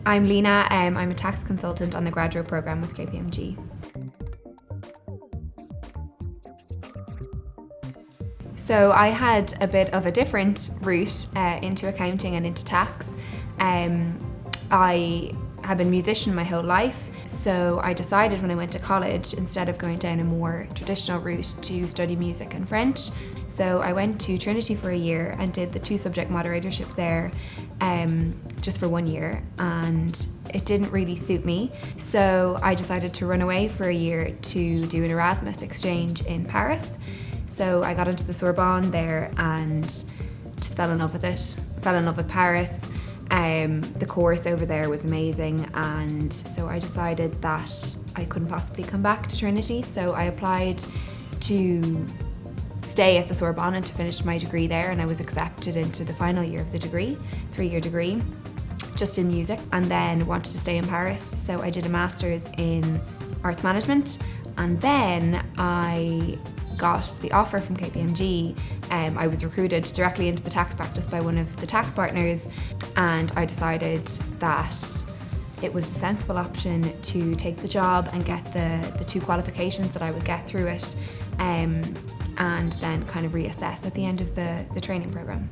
I'm Lena, I'm a tax consultant on the graduate programme with KPMG. So I had a bit of a different route into accounting and into tax. I have been a musician my whole life, so I decided when I went to college, instead of going down a more traditional route, to study music and French. So I went to Trinity for a year and did the 2-subject moderatorship there just for 1 year, and it didn't really suit me. So I decided to run away for a year to do an Erasmus exchange in Paris. So I got into the Sorbonne there and just fell in love with it. Fell in love with Paris. The course over there was amazing, and so I decided that I couldn't possibly come back to Trinity, so I applied to stay at the Sorbonne and to finish my degree there, and I was accepted into the final year of the degree, 3-year degree, just in music, and then wanted to stay in Paris, so I did a master's in arts management, and then I got the offer from KPMG. I was recruited directly into the tax practice by one of the tax partners, and I decided that it was the sensible option to take the job and get the 2 qualifications that I would get through it, and then kind of reassess at the end of the training programme.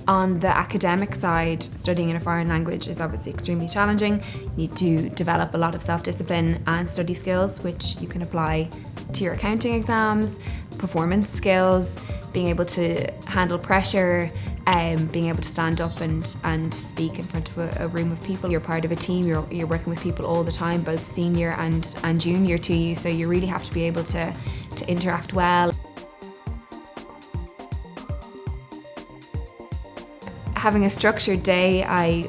On the academic side, studying in a foreign language is obviously extremely challenging. You need to develop a lot of self-discipline and study skills, which you can apply to your accounting exams, performance skills, being able to handle pressure, being able to stand up and speak in front of a room of people. You're part of a team, you're working with people all the time, both senior and junior to you, so you really have to be able to interact well. Having a structured day I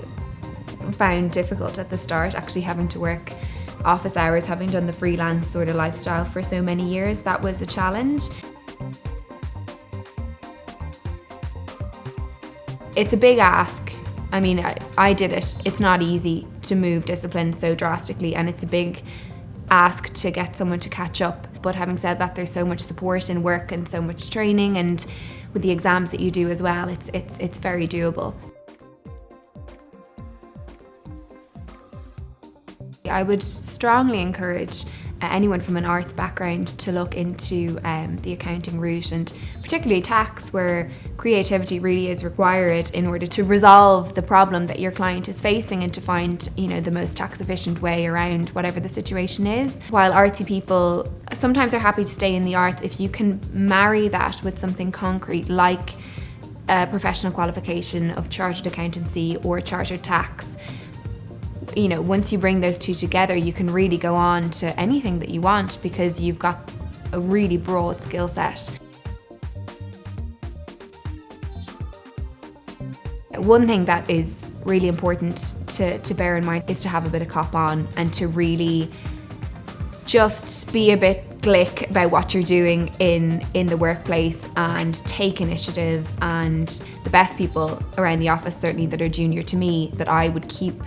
found difficult at the start, actually having to work office hours, having done the freelance sort of lifestyle for so many years, that was a challenge. It's a big ask. I mean, I did it. It's not easy to move discipline so drastically, and it's a big ask to get someone to catch up. But having said that, there's so much support in work and so much training, and with the exams that you do as well, it's very doable. I would strongly encourage anyone from an arts background to look into the accounting route, and particularly tax, where creativity really is required in order to resolve the problem that your client is facing and to find, the most tax efficient way around whatever the situation is. While artsy people sometimes are happy to stay in the arts, if you can marry that with something concrete like a professional qualification of chartered accountancy or chartered tax, once you bring those 2 together, you can really go on to anything that you want because you've got a really broad skill set. One thing that is really important to bear in mind is to have a bit of cop on and to really just be a bit glick about what you're doing in the workplace and take initiative. And the best people around the office, certainly that are junior to me, that I would keep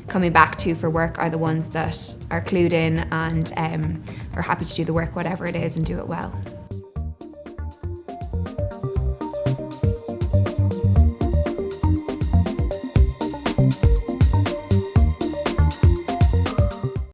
coming back to for work are the ones that are clued in and are happy to do the work, whatever it is, and do it well.